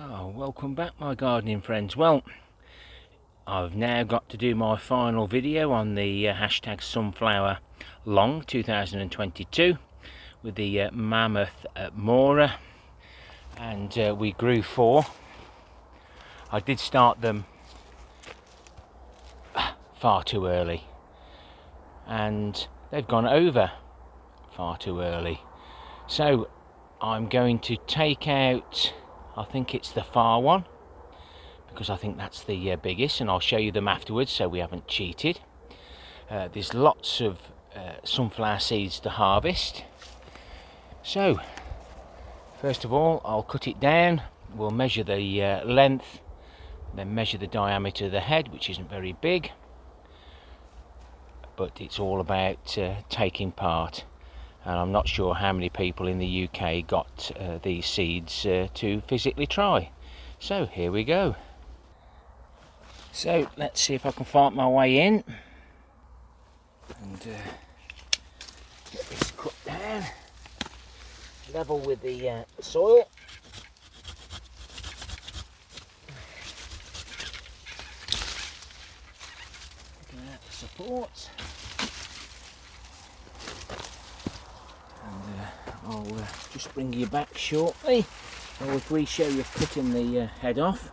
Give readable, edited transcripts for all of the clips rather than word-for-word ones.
Oh, welcome back my gardening friends. Well, I've now got to do my final video on the hashtag sunflower long 2022 with the mammoth Mora, and we grew 4. I did start them far too early and they've gone over far too early, so I'm going to take out, I think it's the far one, because I think that's the biggest, and I'll show you them afterwards so we haven't cheated. There's lots of sunflower seeds to harvest. So first of all, I'll cut it down. We'll measure the length, then measure the diameter of the head, which isn't very big, but it's all about taking part. And I'm not sure how many people in the UK got these seeds to physically try. So here we go. So let's see if I can find my way in and get this cut down, level with the soil. Looking at the supports, and I'll just bring you back shortly. I'll re-show you cutting the head off,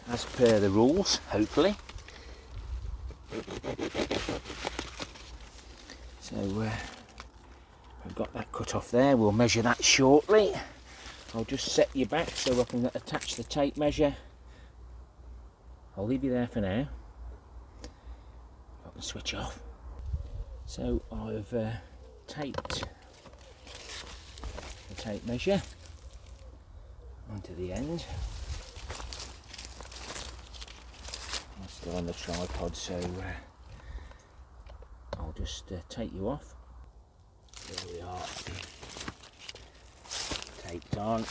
as per the rules, hopefully. So we've got that cut off there. We'll measure that shortly. I'll just set you back so I can attach the tape measure. I'll leave you there for now. I can switch off. So I've taped the tape measure onto the end. I'm still on the tripod, so I'll just take you off. There we are, taped on.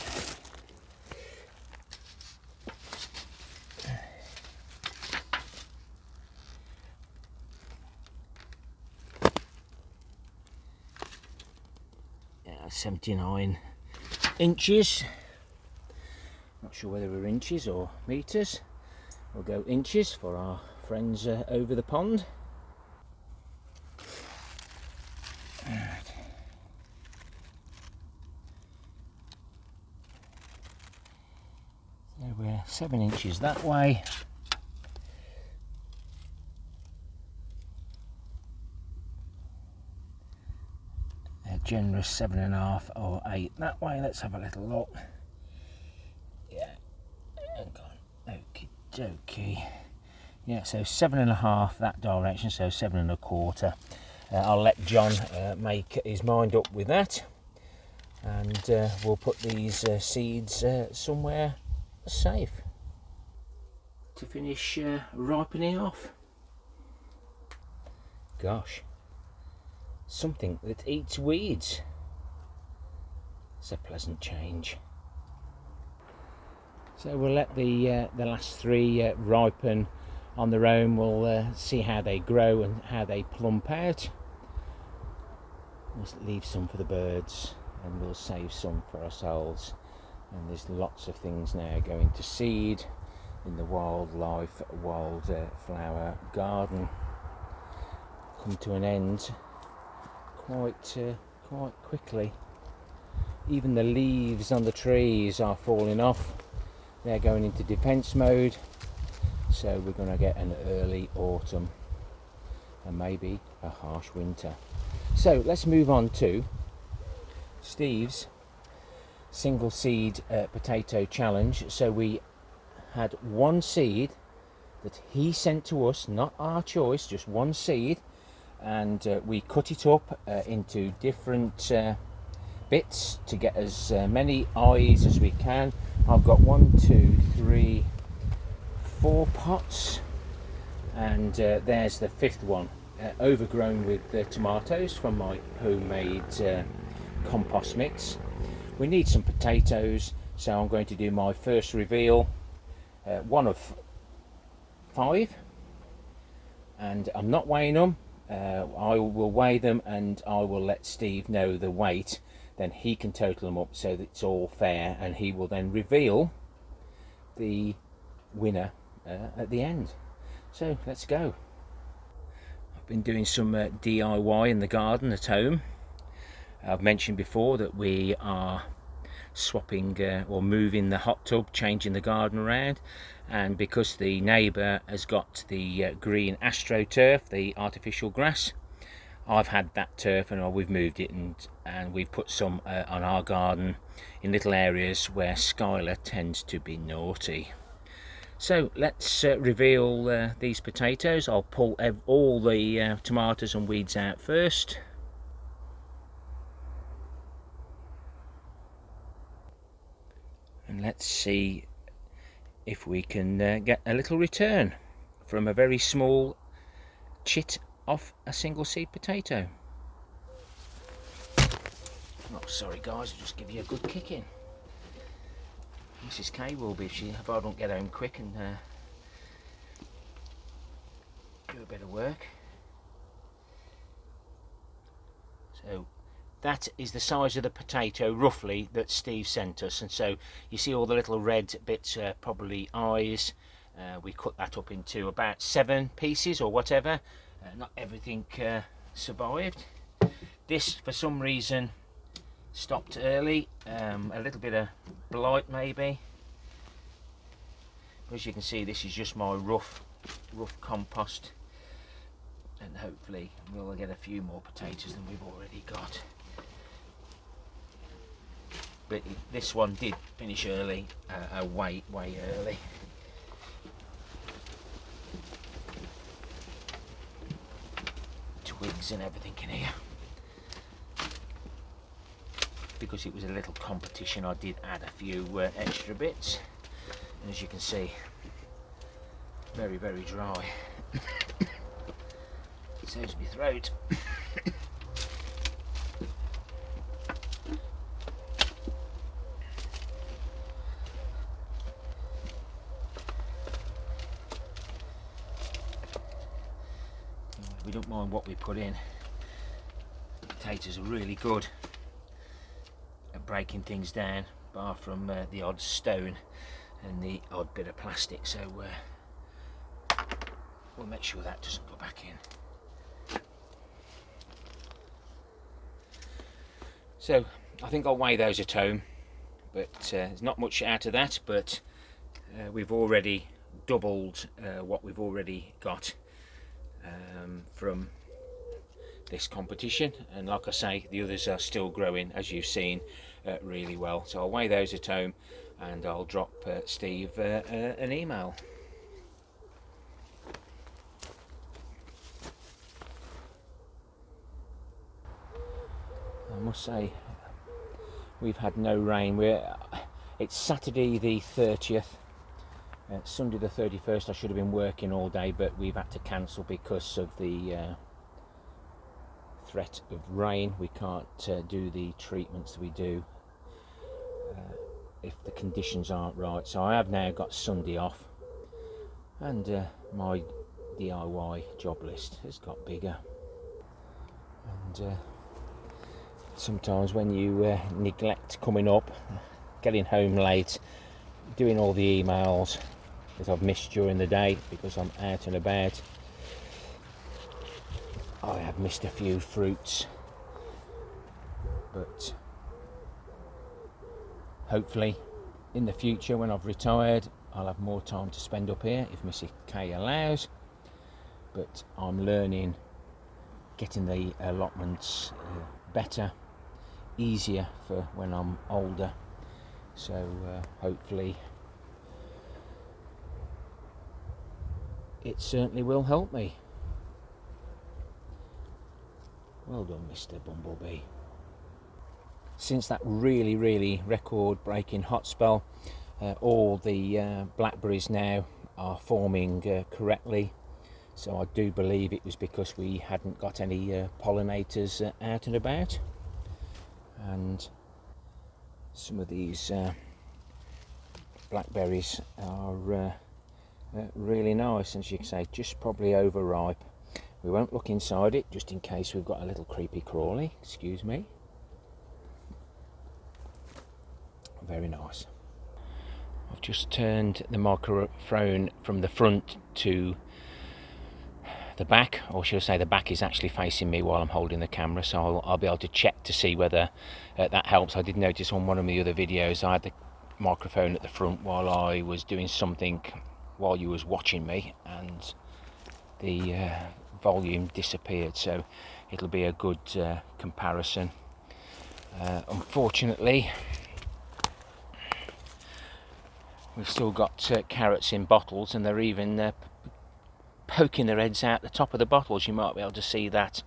Yeah, 79 inches. Not sure whether we're inches or meters. We'll go inches for our friends over the pond. Right. So we're 7 inches that way. A generous 7.5 or 8 that way. Let's have a little look. Yeah, hang on. Okay. Yeah, so 7.5 that direction, so 7.25. I'll let John make his mind up with that, and we'll put these seeds somewhere safe to finish ripening off. Gosh, something that eats weeds. It's a pleasant change. So we'll let the last 3 ripen on their own. We'll see how they grow and how they plump out. We'll leave some for the birds and we'll save some for ourselves. And there's lots of things now going to seed in the wildlife, wildflower garden. Come to an end quite quickly. Even the leaves on the trees are falling off. They're going into defense mode, so we're going to get an early autumn and maybe a harsh winter. So let's move on to Steve's single seed potato challenge. So we had 1 seed that he sent to us, not our choice, just 1 seed, and we cut it up into different bits to get as many eyes as we can. I've got 1, 2, 3, 4 pots, and there's the 5th one, overgrown with tomatoes from my homemade compost mix. We need some potatoes, so I'm going to do my first reveal, 1 of 5, and I'm not weighing them. I will weigh them and I will let Steve know the weight, then he can total them up so that it's all fair, and he will then reveal the winner at the end. So let's go. I've been doing some DIY in the garden at home. I've mentioned before that we are swapping or moving the hot tub, changing the garden around, and because the neighbour has got the green astroturf, the artificial grass, I've had that turf and we've moved it, and we've put some on our garden in little areas where Skylar tends to be naughty. So let's reveal these potatoes. I'll pull all the tomatoes and weeds out first. And let's see if we can get a little return from a very small chit off a single seed potato. Oh, sorry guys, I'll just give you a good kick in. Mrs. K will be if I don't get home quick and do a bit of work. So that is the size of the potato roughly that Steve sent us, and so you see all the little red bits, probably eyes. We cut that up into about 7 pieces or whatever. Not everything survived. This for some reason stopped early, a little bit of blight maybe. As you can see, this is just my rough compost, and hopefully we'll get a few more potatoes than we've already got. But this one did finish early, way early. Twigs and everything in here. Because it was a little competition, I did add a few extra bits. And as you can see, very dry. Saves me throat. We don't mind what we put in. Potatoes are really good at breaking things down, bar from the odd stone and the odd bit of plastic, so we'll make sure that doesn't go back in. So I think I'll weigh those at home, but there's not much out of that, but we've already doubled what we've already got from this competition, and like I say, the others are still growing, as you've seen, really well. So I'll weigh those at home and I'll drop Steve an email. I must say, we've had no rain. It's Saturday the 30th. Sunday the 31st I should have been working all day, but we've had to cancel because of the threat of rain. We can't do the treatments we do if the conditions aren't right. So I have now got Sunday off, and my DIY job list has got bigger. And sometimes when you neglect coming up, getting home late, doing all the emails that I've missed during the day because I'm out and about, I have missed a few fruits, but hopefully in the future when I've retired I'll have more time to spend up here if Missy K allows. But I'm learning, getting the allotments better, easier for when I'm older, so hopefully it certainly will help me. Well done, Mr. Bumblebee. Since that really record-breaking hot spell, all the blackberries now are forming correctly, so I do believe it was because we hadn't got any pollinators out and about. And some of these blackberries are really nice, and as you can say, just probably overripe. We won't look inside it just in case we've got a little creepy crawly, excuse me. very nice. I've just turned the microphone from the front to the back, or should I say the back is actually facing me while I'm holding the camera, so I'll be able to check to see whether that helps. I did notice on one of the other videos I had the microphone at the front while I was doing something while you was watching me, and the volume disappeared, so it'll be a good comparison. Unfortunately, we've still got carrots in bottles, and they're even poking their heads out the top of the bottles. You might be able to see that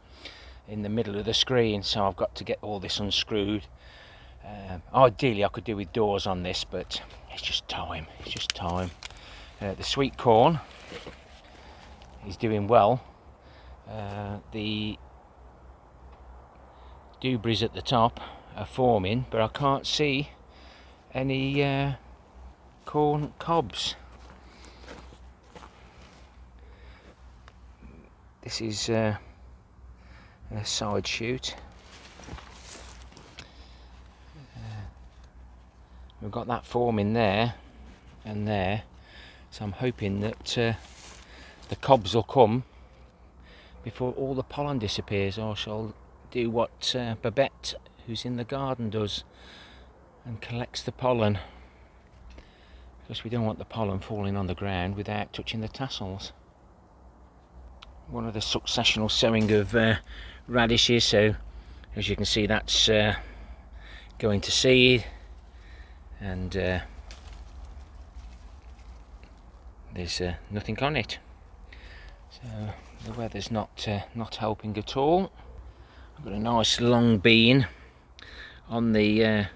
in the middle of the screen, so I've got to get all this unscrewed. Ideally I could do with doors on this, but it's just time. The sweet corn is doing well. The debris at the top are forming, but I can't see any corn cobs. This is a side shoot. We've got that forming there and there, so I'm hoping that the cobs will come before all the pollen disappears. Or I shall do what Babette, who's in the garden, does and collects the pollen, because we don't want the pollen falling on the ground without touching the tassels. One of the successional sowing of radishes, so as you can see that's going to seed, and there's nothing on it, so the weather's not helping at all. I've got a nice long bean on the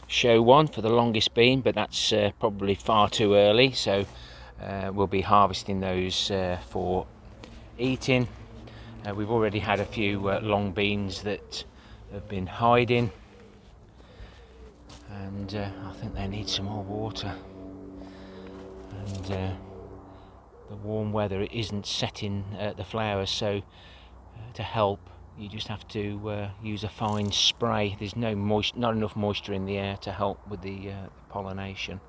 show one for the longest bean, but that's probably far too early, so we'll be harvesting those for eating. We've already had a few long beans that have been hiding, and I think they need some more water, and the warm weather isn't setting the flowers, so to help you just have to use a fine spray. There's not enough moisture in the air to help with the pollination.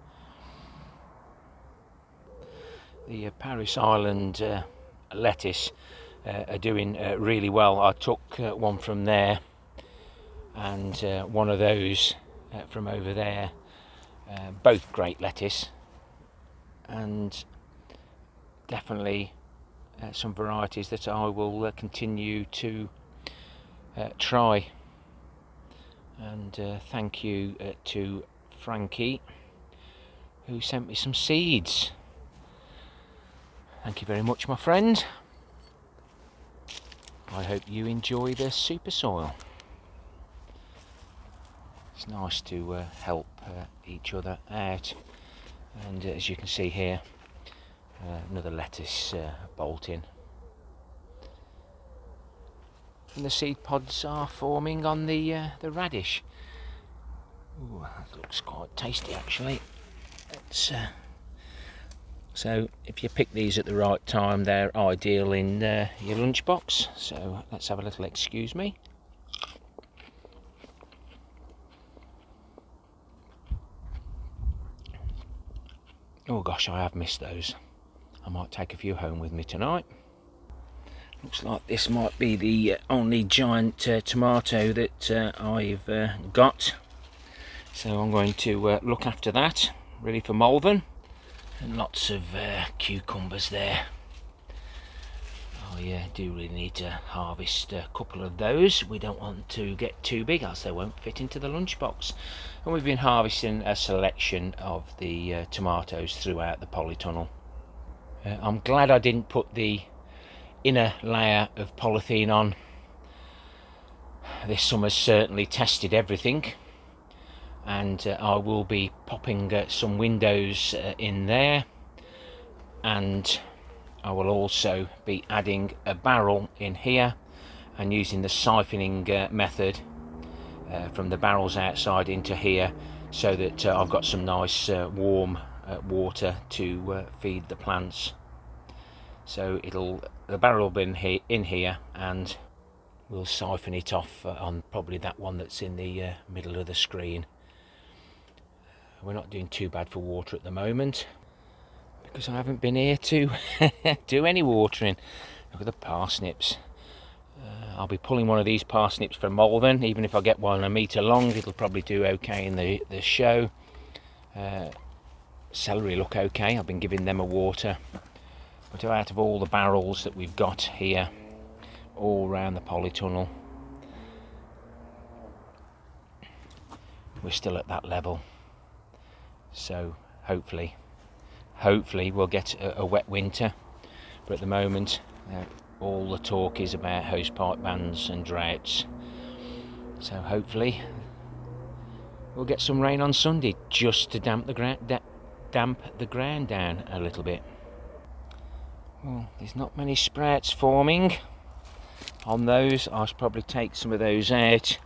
The Parasol and lettuce are doing really well. I took one from there and one of those from over there. Both great lettuce, and definitely some varieties that I will continue to try. And thank you to Frankie, who sent me some seeds. Thank you very much, my friend. I hope you enjoy the super soil. It's nice to help each other out, and as you can see here, another lettuce bolting, and the seed pods are forming on the radish. Ooh, that looks quite tasty actually. So if you pick these at the right time, they're ideal in your lunchbox. So let's have a little excuse me. Oh gosh, I have missed those. I might take a few home with me tonight. Looks like this might be the only giant tomato that I've got. So I'm going to look after that, ready for Malvern. And lots of cucumbers there. Oh yeah, do really need to harvest a couple of those. We don't want to get too big, else they won't fit into the lunchbox. And we've been harvesting a selection of the tomatoes throughout the polytunnel. I'm glad I didn't put the inner layer of polythene on. This summer's certainly tested everything. And I will be popping some windows in there, and I will also be adding a barrel in here and using the siphoning method from the barrels outside into here, so that I've got some nice warm water to feed the plants. So the barrel will be in here, and we'll siphon it off on probably that one that's in the middle of the screen. We're not doing too bad for water at the moment because I haven't been here to do any watering. Look at the parsnips. I'll be pulling one of these parsnips from Malvern. Even if I get one a metre long, it'll probably do okay in the show. Celery look okay. I've been giving them a water. But out of all the barrels that we've got here, all around the polytunnel, we're still at that level. So hopefully we'll get a wet winter. But at the moment, all the talk is about hosepipe bans and droughts. So hopefully we'll get some rain on Sunday just to damp the ground down a little bit. Well, there's not many sprouts forming on those. I'll probably take some of those out.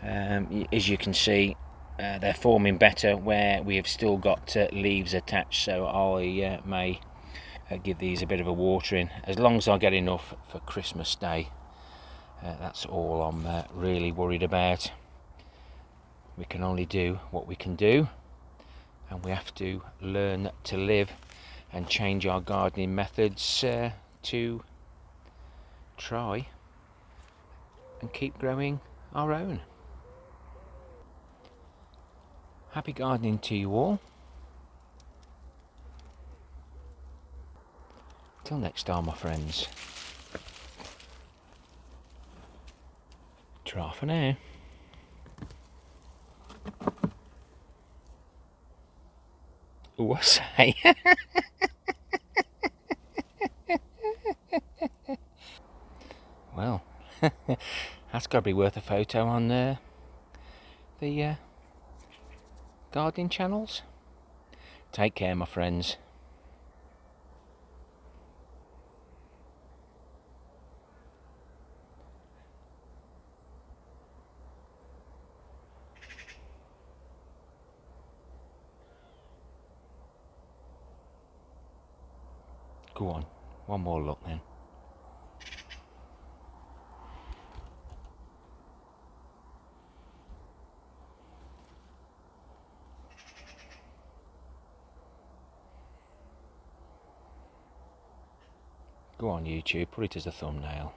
As you can see, they're forming better where we have still got leaves attached, so I may give these a bit of a watering, as long as I get enough for Christmas Day. That's all I'm really worried about. We can only do what we can do, and we have to learn to live and change our gardening methods to try and keep growing our own. Happy gardening to you all. Till next time, my friends. Ta for now. Ooh, I say. Well, that's got to be worth a photo on the gardening channels. Take care, my friends. Go on, one more look then. Go on YouTube, put it as a thumbnail.